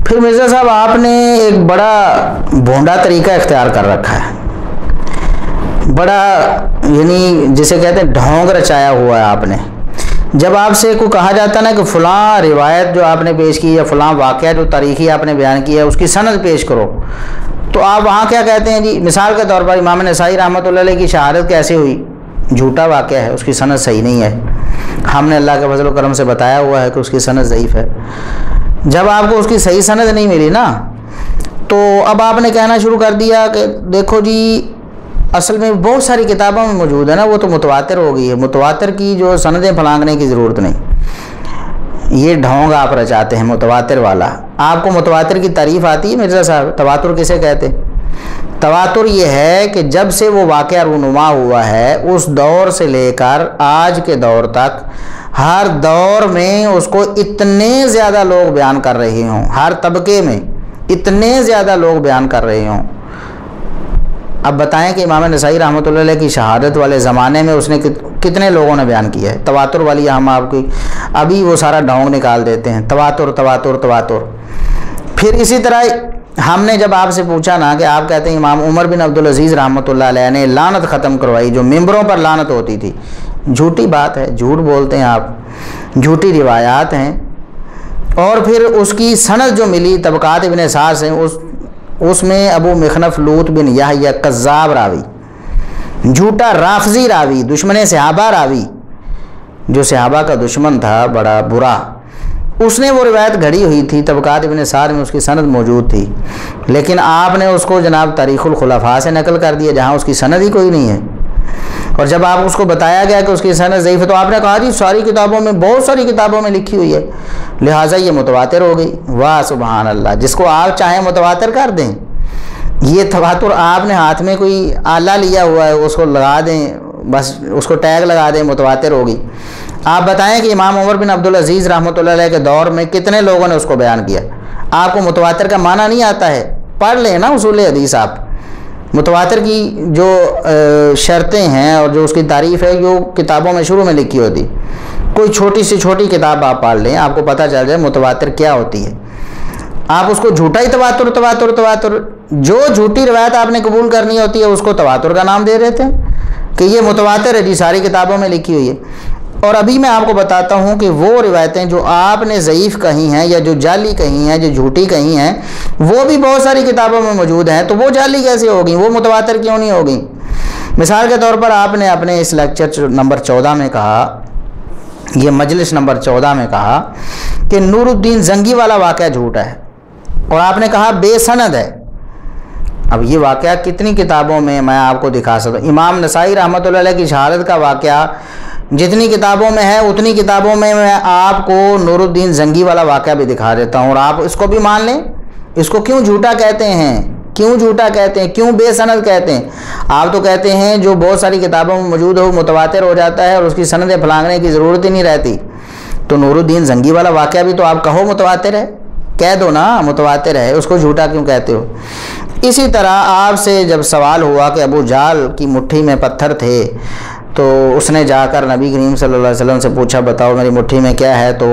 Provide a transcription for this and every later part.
پھر مرزا صاحب آپ نے ایک بڑا بھونڈا طریقہ اختیار کر رکھا ہے، بڑا یعنی جسے کہتے ہیں ڈھونگ رچایا ہوا ہے آپ نے۔ جب آپ سے کو کہا جاتا نا کہ فلاں روایت جو آپ نے پیش کی یا فلاں واقعہ جو تاریخی آپ نے بیان کیا ہے اس کی سند پیش کرو، تو آپ وہاں کیا کہتے ہیں جی؟ مثال کے طور پر امام نسائی رحمۃ اللہ علیہ کی شہادت کیسے ہوئی؟ جھوٹا واقعہ ہے، اس کی سند صحیح نہیں ہے، ہم نے اللہ کے فضل و کرم سے بتایا ہوا ہے کہ اس کی سند ضعیف ہے۔ جب آپ کو اس کی صحیح سند نہیں ملی نا، تو اب آپ نے کہنا شروع کر دیا کہ دیکھو جی اصل میں بہت ساری کتابوں میں موجود ہے نا، وہ تو متواتر ہو گئی ہے، متواتر کی جو سندیں پھلانگنے کی ضرورت نہیں۔ یہ ڈھونگ آپ رچاتے ہیں متواتر والا۔ آپ کو متواتر کی تعریف آتی ہے مرزا صاحب؟ تواتر کسے کہتے ہیں؟ تواتر یہ ہے کہ جب سے وہ واقعہ رونما ہوا ہے اس دور سے لے کر آج کے دور تک ہر دور میں اس کو اتنے زیادہ لوگ بیان کر رہے ہوں، ہر طبقے میں اتنے زیادہ لوگ بیان کر رہے ہوں۔ اب بتائیں کہ امام نسائی رحمۃ اللہ علیہ کی شہادت والے زمانے میں اس نے کتنے لوگوں نے بیان کیا ہے؟ تواتر والی ہم آپ کی ابھی وہ سارا ڈھونگ نکال دیتے ہیں، تواتر تواتر تواتر۔ پھر اسی طرح ہم نے جب آپ سے پوچھا نا کہ آپ کہتے ہیں امام عمر بن عبدالعزیز رحمۃ اللہ علیہ نے لعنت ختم کروائی، جو ممبروں پر لعنت ہوتی تھی، جھوٹی بات ہے، جھوٹ بولتے ہیں آپ، جھوٹی روایات ہیں۔ اور پھر اس کی سند جو ملی طبقات ابن سعد سے، اس میں ابو مخنف لوط بن یحییٰ کذاب راوی، جھوٹا رافضی راوی، دشمن صحابہ راوی، جو صحابہ کا دشمن تھا بڑا برا، اس نے وہ روایت گھڑی ہوئی تھی، طبقات ابن سعد میں اس کی سند موجود تھی، لیکن آپ نے اس کو جناب تاریخ الخلفاء سے نقل کر دیا جہاں اس کی سند ہی کوئی نہیں ہے۔ اور جب آپ اس کو بتایا گیا کہ اس کی سند ضعیف ہے تو آپ نے کہا جی ساری کتابوں میں، بہت ساری کتابوں میں لکھی ہوئی ہے، لہٰذا یہ متواتر ہو گئی۔ واہ سبحان اللہ، جس کو آپ چاہیں متواتر کر دیں۔ یہ تواتر آپ نے ہاتھ میں کوئی آلہ لیا ہوا ہے، اس کو لگا دیں، بس اس کو ٹیگ لگا دیں، متواتر ہوگی۔ آپ بتائیں کہ امام عمر بن عبدالعزیز رحمۃ اللہ علیہ کے دور میں کتنے لوگوں نے اس کو بیان کیا؟ آپ کو متواتر کا معنی نہیں آتا ہے؟ پڑھ لیں نا اصول حدیث آپ۔ متواتر کی جو شرطیں ہیں اور جو اس کی تعریف ہے جو کتابوں میں شروع میں لکھی ہوتی، کوئی چھوٹی سے چھوٹی کتاب آپ پڑھ لیں، آپ کو پتہ چل جائے متواتر کیا ہوتی ہے۔ آپ اس کو جھوٹا ہی تواتر تواتر تواتر، جو جھوٹی روایت آپ نے قبول کرنی ہوتی ہے اس کو تواتر کا نام دے دیتے ہیں کہ یہ متواتر ہے جی، ساری کتابوں میں لکھی ہوئی ہے۔ اور ابھی میں آپ کو بتاتا ہوں کہ وہ روایتیں جو آپ نے ضعیف کہی ہیں یا جو جعلی کہی ہیں، جو جھوٹی کہی ہیں، وہ بھی بہت ساری کتابوں میں موجود ہیں، تو وہ جعلی کیسے ہوگی؟ وہ متواتر کیوں نہیں ہوگی؟ مثال کے طور پر آپ نے اپنے اس لیکچر نمبر 14 میں کہا، یہ مجلس نمبر 14 میں کہا کہ نور الدین زنگی والا واقعہ جھوٹا ہے، اور آپ نے کہا بے سند ہے۔ اب یہ واقعہ کتنی کتابوں میں میں آپ کو دکھا سکتا ہوں؟ امام نسائی رحمۃ اللہ علیہ کی شہادت کا واقعہ جتنی کتابوں میں ہے اتنی کتابوں میں میں آپ کو نور الدین زنگی والا واقعہ بھی دکھا دیتا ہوں، اور آپ اس کو بھی مان لیں۔ اس کو کیوں جھوٹا کہتے ہیں؟ کیوں جھوٹا کہتے ہیں؟ کیوں بے سند کہتے ہیں؟ آپ تو کہتے ہیں جو بہت ساری کتابوں میں موجود ہو متواتر ہو جاتا ہے اور اس کی سندیں پھلانگنے کی ضرورت ہی نہیں رہتی، تو نور الدین زنگی والا واقعہ بھی تو آپ کہو متواتر ہے، کہہ دو نا متواتر ہے، اس کو جھوٹا کیوں کہتے ہو؟ اسی طرح آپ سے جب سوال ہوا کہ ابو جہل کی مٹھی میں پتھر تھے، تو اس نے جا کر نبی کریم صلی اللہ علیہ وسلم سے پوچھا بتاؤ میری مٹھی میں کیا ہے، تو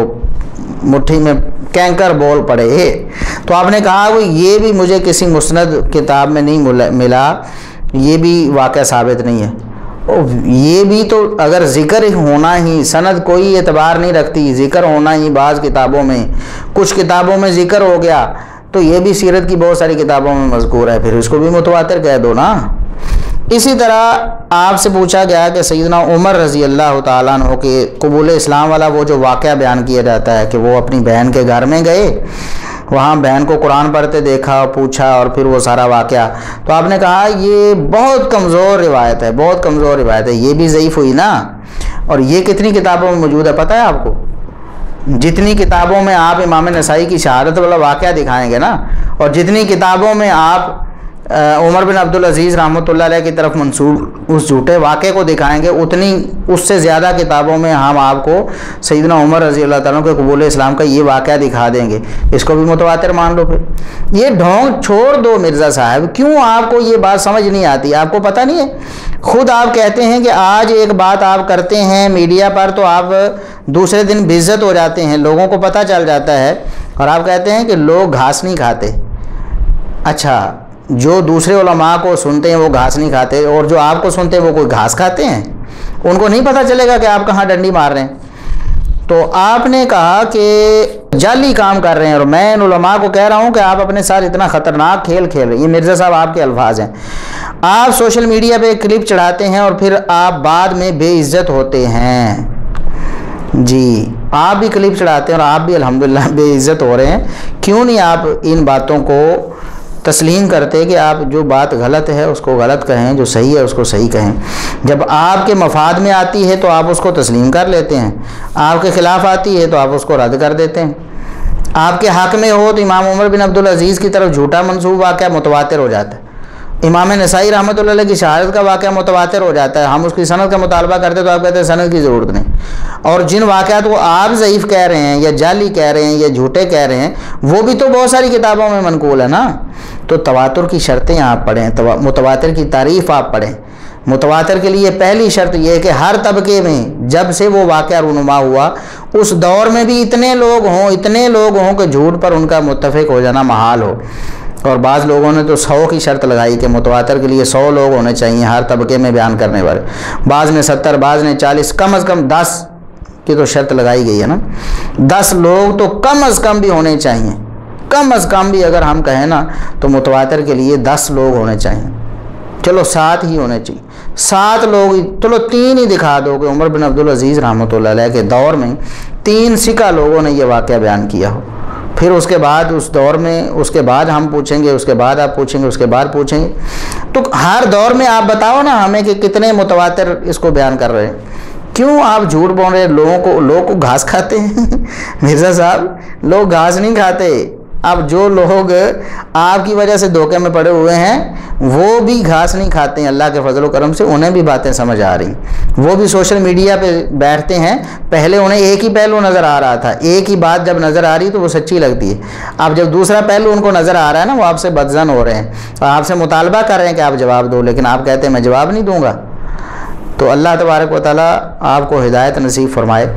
مٹھی میں کینکر بول پڑے، تو آپ نے کہا وہ یہ بھی مجھے کسی مسند کتاب میں نہیں ملا، یہ بھی واقعہ ثابت نہیں ہے۔ یہ بھی تو اگر ذکر ہونا ہی، سند کوئی اعتبار نہیں رکھتی، ذکر ہونا ہی بعض کتابوں میں، کچھ کتابوں میں ذکر ہو گیا، تو یہ بھی سیرت کی بہت ساری کتابوں میں مذکور ہے، پھر اس کو بھی متواتر کہہ دو نا۔ اسی طرح آپ سے پوچھا گیا کہ سیدنا عمر رضی اللہ تعالیٰ عنہ کے قبول اسلام والا وہ جو واقعہ بیان کیا جاتا ہے کہ وہ اپنی بہن کے گھر میں گئے، وہاں بہن کو قرآن پڑھتے دیکھا، پوچھا، اور پھر وہ سارا واقعہ، تو آپ نے کہا یہ بہت کمزور روایت ہے، بہت کمزور روایت ہے، یہ بھی ضعیف ہوئی نا۔ اور یہ کتنی کتابوں میں موجود ہے پتہ ہے آپ کو؟ جتنی کتابوں میں آپ امام نسائی کی شہادت والا واقعہ دکھائیں گے نا، اور جتنی کتابوں میں آپ عمر بن عبدالعزیز رحمۃ اللہ علیہ کی طرف منسوب اس جھوٹے واقعے کو دکھائیں گے، اتنی اس سے زیادہ کتابوں میں ہم آپ کو سیدنا عمر رضی اللہ تعالیٰ کے قبول اسلام کا یہ واقعہ دکھا دیں گے، اس کو بھی متواتر مان لو۔ پھر یہ ڈھونگ چھوڑ دو مرزا صاحب، کیوں آپ کو یہ بات سمجھ نہیں آتی؟ آپ کو پتہ نہیں ہے؟ خود آپ کہتے ہیں کہ آج ایک بات آپ کرتے ہیں میڈیا پر تو آپ دوسرے دن بے عزت ہو جاتے ہیں، لوگوں کو پتہ چل جاتا ہے اور آپ کہتے ہیں کہ لوگ گھاس نہیں کھاتے. اچھا، جو دوسرے علماء کو سنتے ہیں وہ گھاس نہیں کھاتے، اور جو آپ کو سنتے ہیں وہ کوئی گھاس کھاتے ہیں؟ ان کو نہیں پتہ چلے گا کہ آپ کہاں ڈنڈی مار رہے ہیں؟ تو آپ نے کہا کہ جعلی کام کر رہے ہیں، اور میں ان علماء کو کہہ رہا ہوں کہ آپ اپنے ساتھ اتنا خطرناک کھیل کھیل رہے ہیں. یہ مرزا صاحب آپ کے الفاظ ہیں. آپ سوشل میڈیا پہ کلپ چڑھاتے ہیں اور پھر آپ بعد میں بے عزت ہوتے ہیں. جی، آپ بھی کلپ چڑھاتے ہیں اور آپ بھی الحمدللہ بے عزت ہو رہے ہیں. کیوں نہیں آپ ان باتوں کو تسلیم کرتے کہ آپ جو بات غلط ہے اس کو غلط کہیں، جو صحیح ہے اس کو صحیح کہیں؟ جب آپ کے مفاد میں آتی ہے تو آپ اس کو تسلیم کر لیتے ہیں، آپ کے خلاف آتی ہے تو آپ اس کو رد کر دیتے ہیں. آپ کے حق میں ہو تو امام عمر بن عبدالعزیز کی طرف جھوٹا منسوب واقعہ متواتر ہو جاتا ہے. امام نسائی رحمۃ اللہ علیہ کی شہادت کا واقعہ متواتر ہو جاتا ہے. ہم اس کی سند کا مطالبہ کرتے تو آپ کہتے ہیں سند کی ضرورت نہیں. اور جن واقعات کو آپ ضعیف کہہ رہے ہیں یا جعلی کہہ رہے ہیں یا جھوٹے کہہ رہے ہیں وہ بھی تو بہت ساری کتابوں میں منقول ہے نا. تو تواتر کی شرطیں آپ پڑھیں، متواتر کی تعریف آپ پڑھیں. متواتر کے لیے پہلی شرط یہ ہے کہ ہر طبقے میں جب سے وہ واقعہ رونما ہوا اس دور میں بھی اتنے لوگ ہوں کہ جھوٹ پر ان کا متفق ہو جانا محال ہو. اور بعض لوگوں نے تو 100 کی شرط لگائی کہ متواتر کے لیے 100 لوگ ہونے چاہیے ہر طبقے میں بیان کرنے والے. بعض نے 70، بعض نے 40، کم از کم 10 کی تو شرط لگائی گئی ہے نا. 10 لوگ تو کم از کم بھی ہونے چاہیے. کم از کم بھی اگر ہم کہیں نا تو متواتر کے لیے 10 لوگ ہونے چاہیے. چلو 7 ہی ہونے چاہیے. 7 لوگ، چلو 3 ہی دکھا دو کہ عمر بن عبدالعزیز رحمۃ اللہ علیہ کے دور میں 3 سکہ لوگوں نے یہ واقعہ بیان کیا ہو. پھر اس کے بعد اس دور میں اس کے بعد ہم پوچھیں گے، اس کے بعد آپ پوچھیں گے، اس کے بعد پوچھیں گے. تو ہر دور میں آپ بتاؤ نا ہمیں کہ کتنے متواتر اس کو بیان کر رہے ہیں. کیوں آپ جھوٹ بول رہے ہیں؟ لوگ کو گھاس کھاتے ہیں مرزا صاحب، لوگ گھاس نہیں کھاتے. اب جو لوگ آپ کی وجہ سے دھوکے میں پڑے ہوئے ہیں وہ بھی گھاس نہیں کھاتے ہیں. اللہ کے فضل و کرم سے انہیں بھی باتیں سمجھ آ رہی. وہ بھی سوشل میڈیا پہ بیٹھتے ہیں. پہلے انہیں ایک ہی پہلو نظر آ رہا تھا، ایک ہی بات جب نظر آ رہی تو وہ سچی لگتی ہے. اب جب دوسرا پہلو ان کو نظر آ رہا ہے نا وہ آپ سے بدظن ہو رہے ہیں اور آپ سے مطالبہ کر رہے ہیں کہ آپ جواب دو، لیکن آپ کہتے ہیں میں جواب نہیں دوں گا. تو اللہ تبارک و تعالیٰ آپ کو ہدایت نصیب فرمائے.